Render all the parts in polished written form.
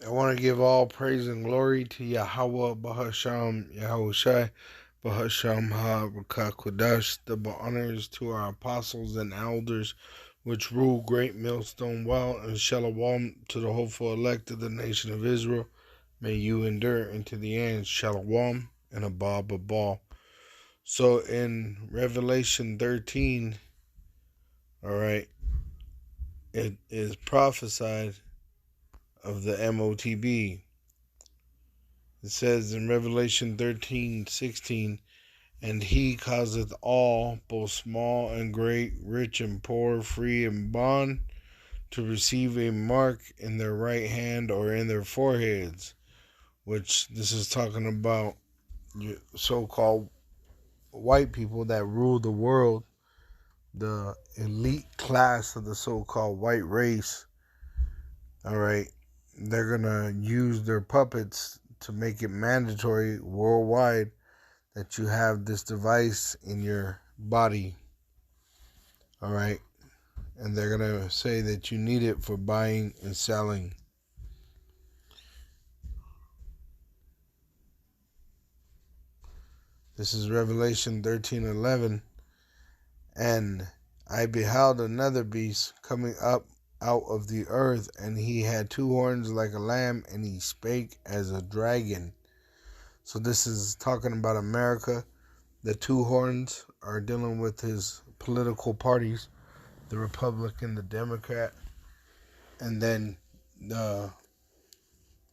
I want to give all praise and glory to Yahweh Bahasham Yahushai Bahasham HaRakakwadash. The honors to our apostles and elders which rule great millstone well, and shalom to the hopeful elect of the nation of Israel. May you endure into the end. Shalom and a ball. So in Revelation 13, all right, it is prophesied of the MOTB. It says in Revelation 13:16, and he causeth all, both small and great, rich and poor, free and bond, to receive a mark in their right hand or in their foreheads, which this is talking about so-called white people that rule the world, the elite class of the so-called white race. All right, they're gonna use their puppets to make it mandatory worldwide that you have this device in your body. All right, and they're gonna say that you need it for buying and selling. This is Revelation 13:11. And I beheld another beast coming up out of the earth, and he had two horns like a lamb, and he spake as a dragon. So this is talking about America. The two horns are dealing with his political parties, the Republican, the Democrat. And then the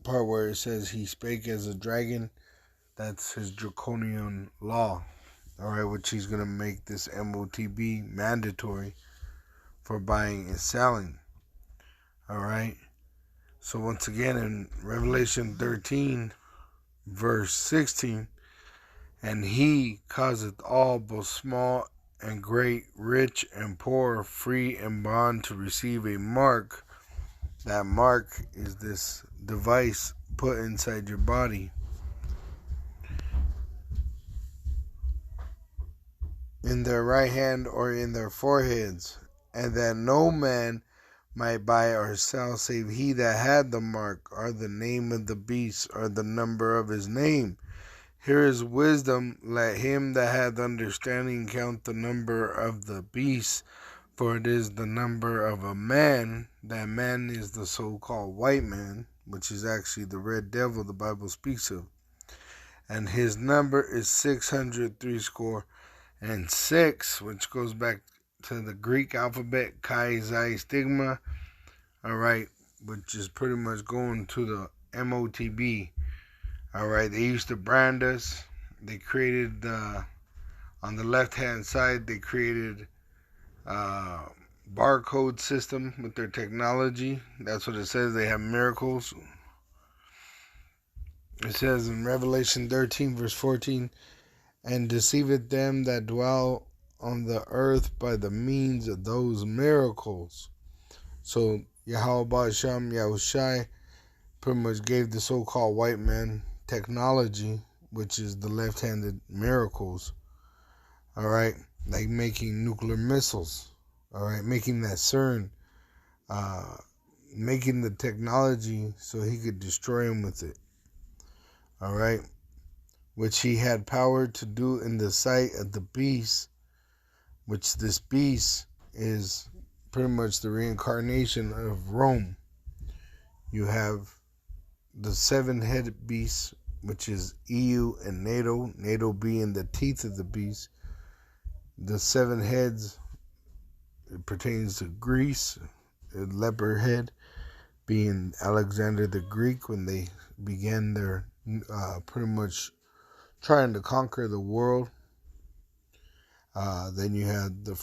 part where it says he spake as a dragon, that's his draconian law. All right, which he's going to make this MOTB mandatory for buying and selling. All right. So once again in Revelation 13, verse 16, and he causeth all, both small and great, rich and poor, free and bond, to receive a mark. That mark is this device put inside your body, in their right hand or in their foreheads, and that no man might buy or sell save he that had the mark, or the name of the beast, or the number of his name. Here is wisdom. Let him that hath understanding count the number of the beast, for it is the number of a man. That man is the so-called white man, which is actually the red devil the Bible speaks of. And his number is 666, which goes back to the Greek alphabet, Chi Xi Stigma, all right, which is pretty much going to the MOTB. All right, they used to brand us. They created, on the left-hand side, they created barcode system with their technology. That's what it says. They have miracles. It says in Revelation 13, verse 14, and deceiveth them that dwell on the earth by the means of those miracles. So Yahweh Shem Yahushai pretty much gave the so-called white man technology, which is the left-handed miracles. All right, like making nuclear missiles. All right, making that CERN, making the technology so he could destroy him with it. All right, which he had power to do in the sight of the beast, which this beast is pretty much the reincarnation of Rome. You have the seven-headed beast, which is EU and NATO, NATO being the teeth of the beast. The seven heads, it pertains to Greece, the leopard head being Alexander the Greek when they began their pretty much trying to conquer the world. Then you had the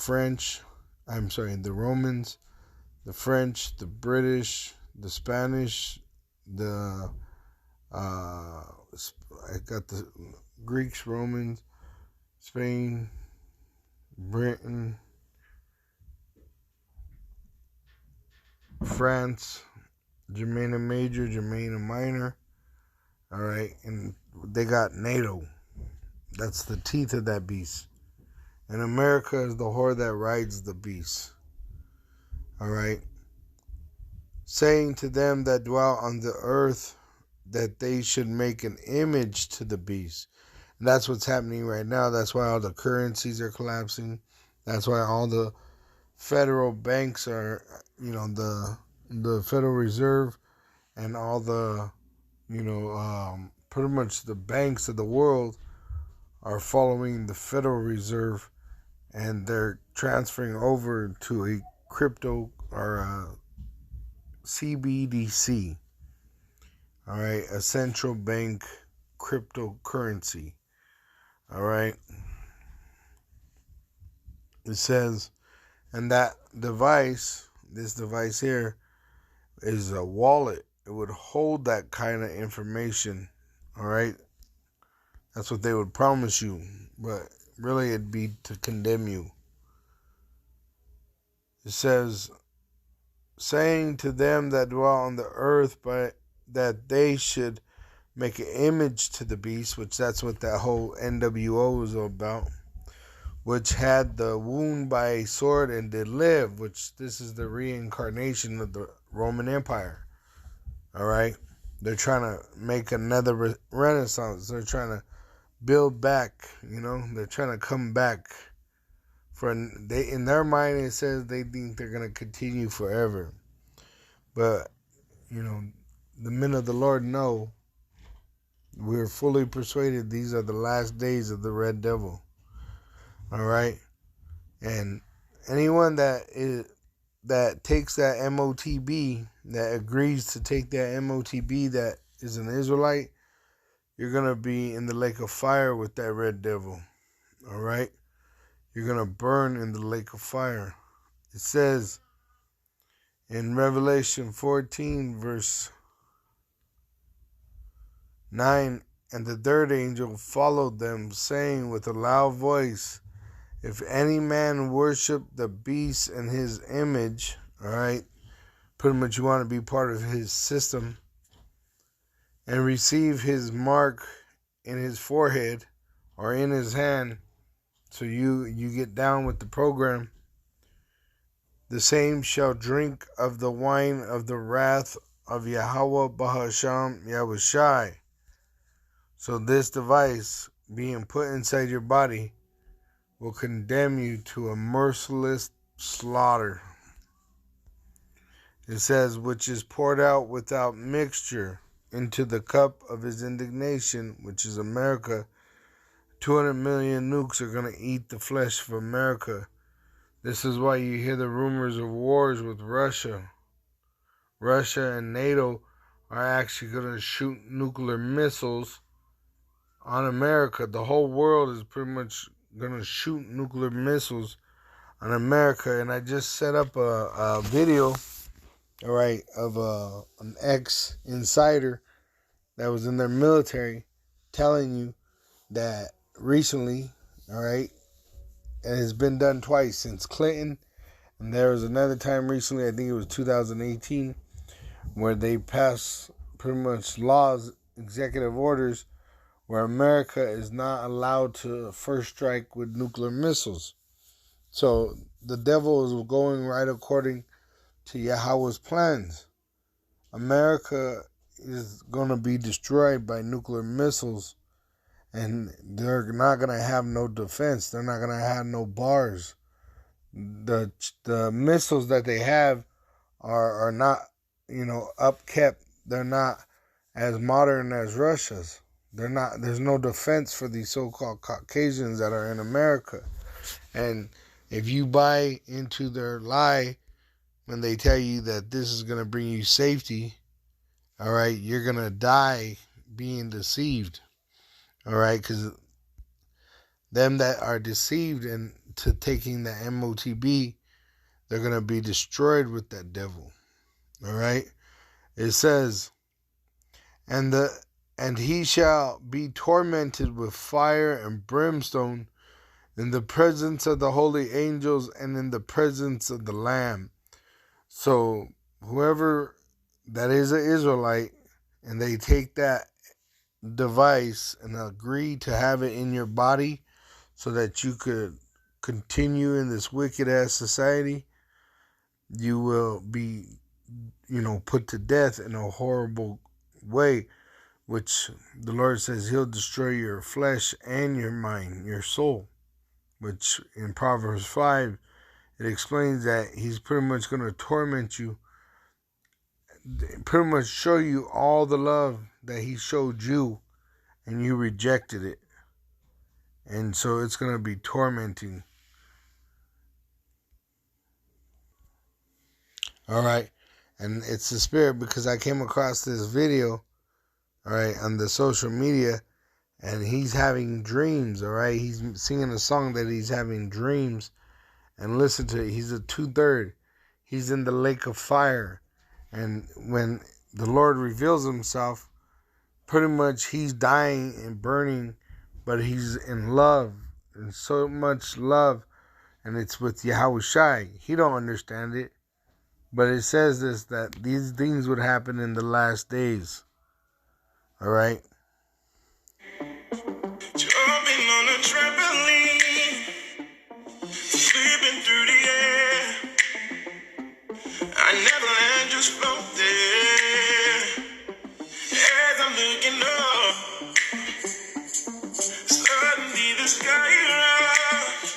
Romans, the French, the British, the Spanish, I got the Greeks, Romans, Spain, Britain, France, Germania Major, Germania Minor. All right, and they got NATO. That's the teeth of that beast. And America is the whore that rides the beast. All right. saying to them that dwell on the earth that they should make an image to the beast. And that's what's happening right now. That's why all the currencies are collapsing. That's why all the federal banks are, the Federal Reserve and all the, pretty much the banks of the world are following the Federal Reserve, and they're transferring over to a crypto or a CBDC. All right, a central bank cryptocurrency. All right. It says, and that device, this device here, is a wallet. It would hold that kind of information. All right. That's what they would promise you. But really, it'd be to condemn you. It says, saying to them that dwell on the earth, but that they should make an image to the beast, which that's what that whole NWO is all about, which had the wound by a sword and did live, which this is the reincarnation of the Roman Empire. All right? They're trying to make another renaissance. They're trying to build back, They're trying to come back. In their mind, it says they think they're going to continue forever. But, the men of the Lord know we're fully persuaded these are the last days of the Red Devil. All right? And anyone that takes that MOTB, that agrees to take that MOTB that is an Israelite, you're going to be in the lake of fire with that Red Devil. All right? You're going to burn in the lake of fire. It says in Revelation 14, verse 9, and the third angel followed them, saying with a loud voice, if any man worship the beast and his image, all right, pretty much you want to be part of his system, and receive his mark in his forehead or in his hand, so you get down with the program, the same shall drink of the wine of the wrath of Yahweh Bahasham Yahushai. So this device being put inside your body will condemn you to a merciless slaughter. It says, which is poured out without mixture into the cup of his indignation, which is America. 200 million nukes are going to eat the flesh of America. This is why you hear the rumors of wars with Russia. Russia and NATO are actually going to shoot nuclear missiles on America. The whole world is pretty much going to shoot nuclear missiles on America. And I just set up a video, all right, of an ex-insider that was in their military telling you that recently, all right, and it's been done twice since Clinton, and there was another time recently, I think it was 2018, where they passed pretty much laws, executive orders, where America is not allowed to first strike with nuclear missiles. So the devil is going right according to Yahweh's plans. America is going to be destroyed by nuclear missiles, and they're not going to have no defense. They're not going to have no bars. The missiles that they have are not, upkept. They're not as modern as Russia's. They're not. There's no defense for these so-called Caucasians that are in America. And if you buy into their lie when they tell you that this is going to bring you safety, all right, you're going to die being deceived. All right, because them that are deceived into taking the MOTB, they're going to be destroyed with that devil. All right, it says, and he shall be tormented with fire and brimstone in the presence of the holy angels and in the presence of the Lamb. So whoever that is an Israelite and they take that device and agree to have it in your body so that you could continue in this wicked ass society, you will be put to death in a horrible way, which the Lord says he'll destroy your flesh and your mind, your soul, which in Proverbs 5, it explains that he's pretty much going to torment you, pretty much show you all the love that he showed you and you rejected it. And so it's going to be tormenting. All right. And it's the spirit, because I came across this video, all right, on the social media, and he's having dreams, all right? He's singing a song that he's having dreams. And listen to it. He's a 2/3. He's in the lake of fire. And when the Lord reveals himself, pretty much he's dying and burning, but he's in love, and so much love, and it's with Yahushai. He don't understand it, but it says this, that these things would happen in the last days. All right. Jumping on a trampoline, flipping through the air. I never land, just float there. As I'm looking up, suddenly the sky erupts.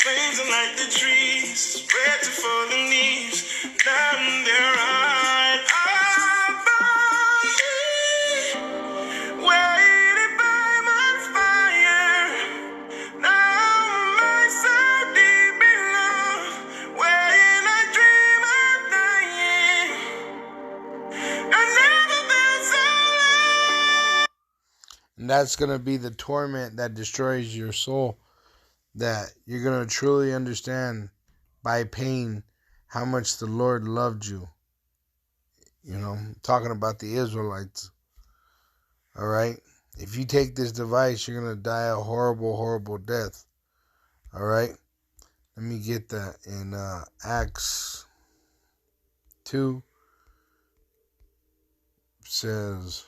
Flames are like the trees, spread to fallen leaves. Now they're right above me, waited by my fire. Now my soul deep in love. When I dream of dying, I never felt so low. And that's going to be the torment that destroys your soul, that you're going to truly understand by pain how much the Lord loved you. Talking about the Israelites. All right. If you take this device, you're going to die a horrible, horrible death. All right. Let me get that in Acts 2. Says,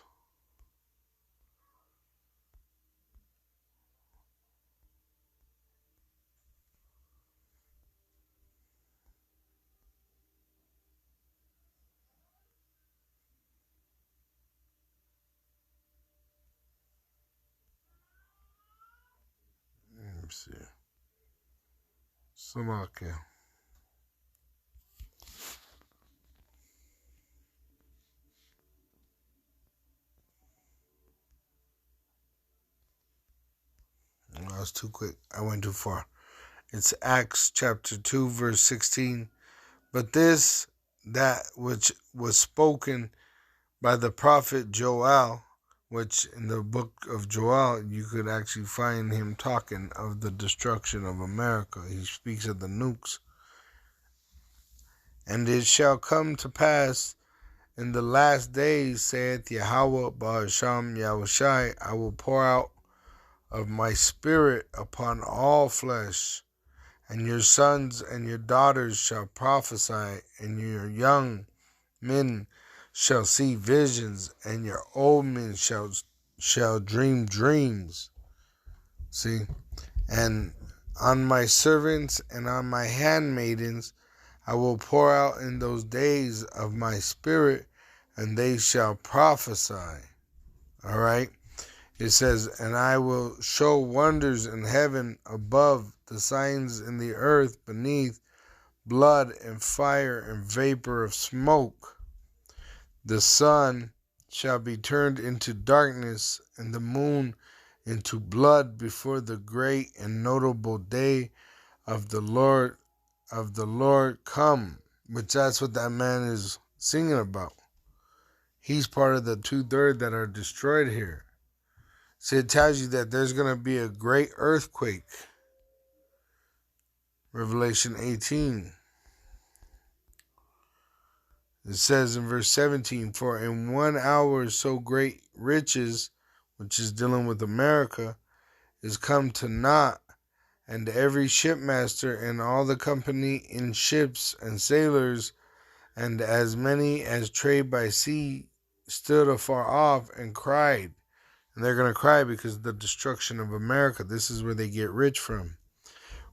let me see. Slovakia. I was too quick. I went too far. It's Acts chapter 2, verse 16. But this, that which was spoken by the prophet Joel, which in the book of Joel, you could actually find him talking of the destruction of America. He speaks of the nukes. And it shall come to pass in the last days, saith Yahweh Ba'asham Yahushai, I will pour out of my spirit upon all flesh, and your sons and your daughters shall prophesy, and your young men shall see visions, and your old men shall dream dreams. See? And on my servants and on my handmaidens I will pour out in those days of my spirit, and they shall prophesy. All right? It says, and I will show wonders in heaven above, the signs in the earth beneath, blood and fire and vapor of smoke. The sun shall be turned into darkness, and the moon into blood before the great and notable day of the Lord come. Which that's what that man is singing about. He's part of the 2/3 that are destroyed here. So it tells you that there's going to be a great earthquake. Revelation 18. It says in verse 17, for in 1 hour so great riches, which is dealing with America, is come to naught, and every shipmaster and all the company in ships and sailors, and as many as trade by sea, stood afar off and cried. And they're going to cry because of the destruction of America. This is where they get rich from.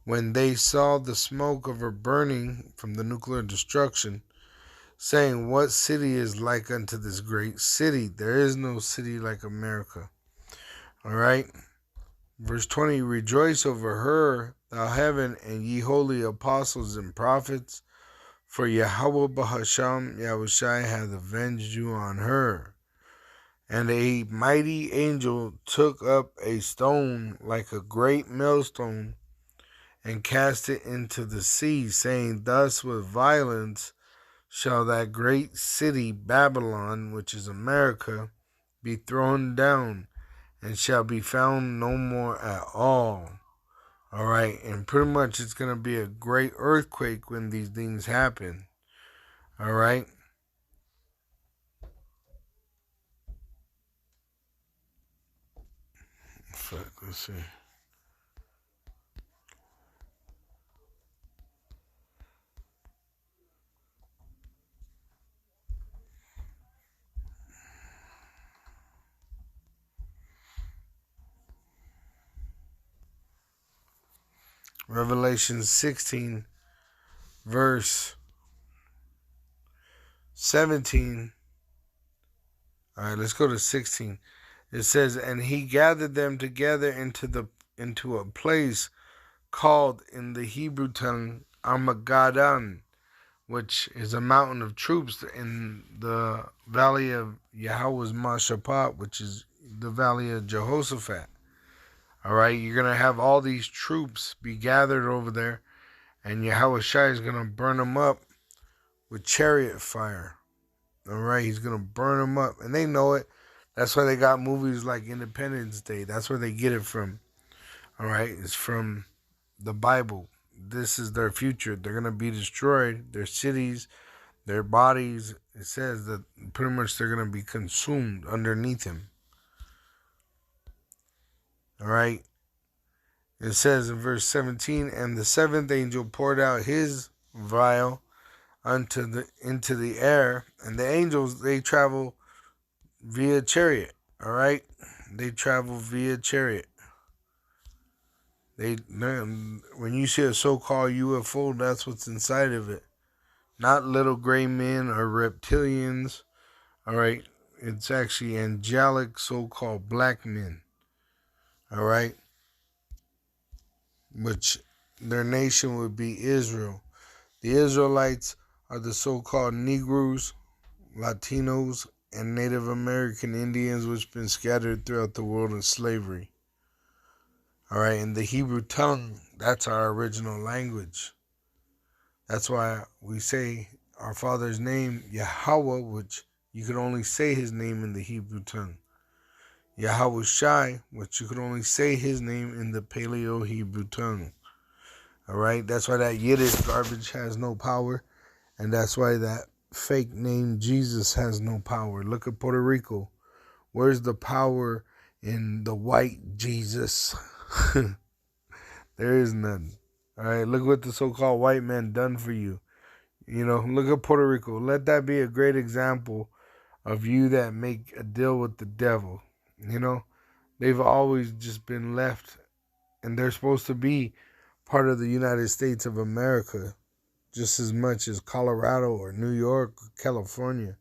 When they saw the smoke of her burning from the nuclear destruction, saying, what city is like unto this great city? There is no city like America. All right. Verse 20, rejoice over her, thou heaven, and ye holy apostles and prophets, for Yahweh Bahasham Yahushai hath avenged you on her. And a mighty angel took up a stone like a great millstone, and cast it into the sea, saying, thus with violence shall that great city Babylon, which is America, be thrown down, and shall be found no more at all. All right, and pretty much it's going to be a great earthquake when these things happen. All right. Let's see. Revelation 16, verse 17. All right, let's go to 16. It says, and he gathered them together into a place called in the Hebrew tongue Armageddon, which is a mountain of troops in the valley of Yahweh's Mashaphat, which is the valley of Jehoshaphat. All right, you're going to have all these troops be gathered over there, and Yahushua is going to burn them up with chariot fire. All right, he's going to burn them up, and they know it. That's why they got movies like Independence Day. That's where they get it from. All right, it's from the Bible. This is their future. They're going to be destroyed. Their cities, their bodies. It says that pretty much they're going to be consumed underneath him. All right. It says in verse 17, and the seventh angel poured out his vial into the air, and the angels, they travel via chariot. All right, they travel via chariot. When you see a so-called UFO, that's what's inside of it, not little gray men or reptilians. All right, it's actually angelic so-called black men. All right, which their nation would be Israel. The Israelites are the so-called Negroes, Latinos, and Native American Indians which have been scattered throughout the world in slavery. All right, in the Hebrew tongue, that's our original language. That's why we say our Father's name, Yahweh, which you could only say his name in the Hebrew tongue. Yahweh Shai, which you could only say his name in the Paleo-Hebrew tongue. All right, that's why that Yiddish garbage has no power, and that's why that fake name Jesus has no power. Look at Puerto Rico. Where's the power in the white Jesus? There is none. All right, look what the so-called white man done for you. You know, look at Puerto Rico. Let that be a great example of you that make a deal with the devil. You know, they've always just been left, and they're supposed to be part of the United States of America just as much as Colorado or New York or California.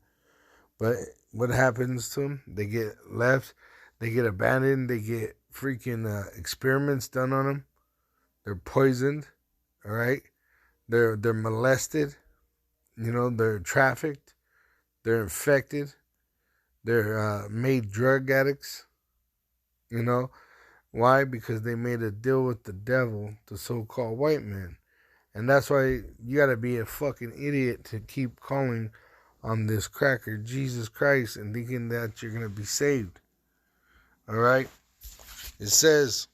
But what happens to them? They get left, they get abandoned, they get freaking experiments done on them. They're poisoned, all right? They're molested, you know, they're trafficked, they're infected, they're made drug addicts, you know. Why? Because they made a deal with the devil, the so-called white man. And that's why you got to be a fucking idiot to keep calling on this cracker, Jesus Christ, and thinking that you're going to be saved. All right? It says,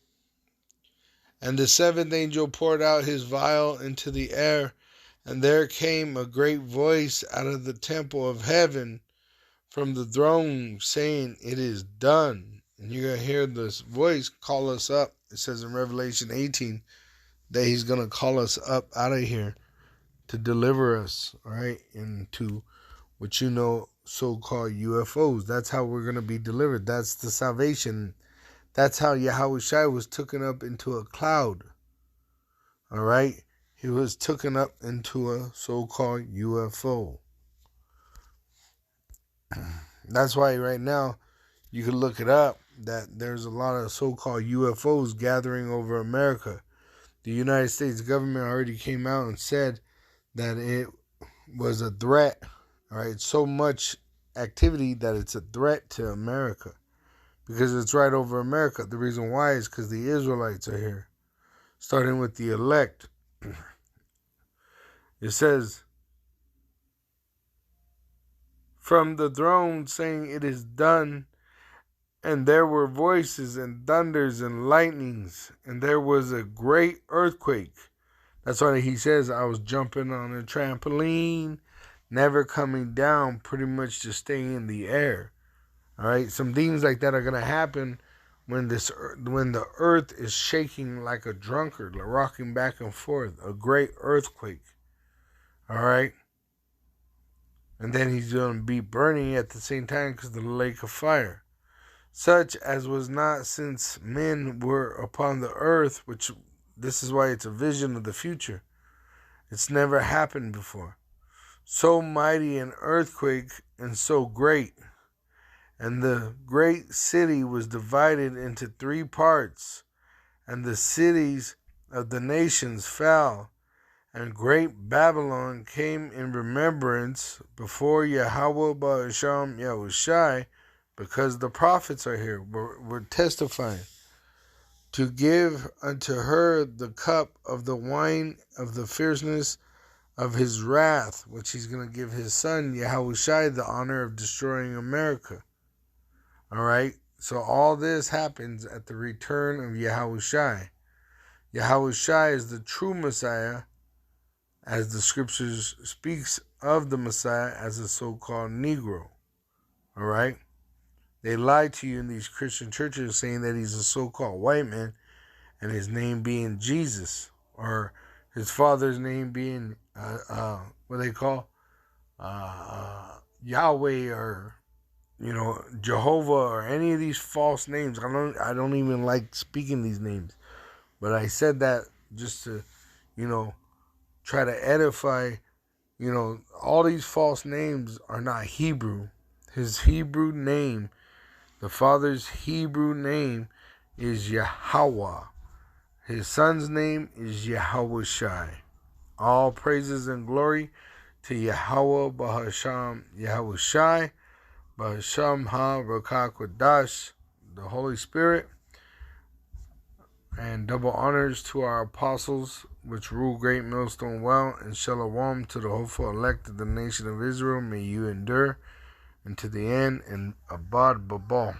and the seventh angel poured out his vial into the air, and there came a great voice out of the temple of heaven from the throne saying, it is done. And you're going to hear this voice call us up. It says in Revelation 18 that he's going to call us up out of here to deliver us, all right, into what you know so-called UFOs. That's how we're going to be delivered. That's the salvation. That's how Yahushua was taken up into a cloud, all right? He was taken up into a so-called UFO, That's why right now you can look it up that there's a lot of so-called UFOs gathering over America. The United States government already came out and said that it was a threat. All right, so much activity that it's a threat to America because it's right over America. The reason why is because the Israelites are here, starting with the elect. It says, from the throne saying, "It is done." And there were voices and thunders and lightnings, and there was a great earthquake. That's why he says, I was jumping on a trampoline, never coming down, pretty much just staying in the air. All right, some things like that are gonna happen when the earth is shaking like a drunkard, like rocking back and forth, a great earthquake. All right, and then he's gonna be burning at the same time because of the lake of fire, such as was not since men were upon the earth. Which this is why it's a vision of the future. It's never happened before. So mighty an earthquake and so great. And the great city was divided into 3 parts, and the cities of the nations fell, and great Babylon came in remembrance before Yahweh Ba'asham Yahushai, because the prophets are here. We're testifying to give unto her the cup of the wine of the fierceness of his wrath, which he's going to give his son Yahushai the honor of destroying America. All right, so all this happens at the return of Yahushai. Yahushai is the true Messiah, as the scriptures speaks of the Messiah as a so-called Negro. All right, they lie to you in these Christian churches saying that he's a so-called white man, and his name being Jesus, or his father's name being what they call Yahweh, or Jehovah, or any of these false names. I don't even like speaking these names, but I said that just to try to edify. All these false names are not Hebrew. His Hebrew name, the Father's Hebrew name, is Yahweh. His son's name is Yahushai. All praises and glory to Yahweh Bahasham Yahushai, Bahasham Ha Rakakwadash, the Holy Spirit, and double honors to our apostles, which rule great millstone well, and shalom to the hopeful elect of the nation of Israel. May you endure unto the end, and abad babal.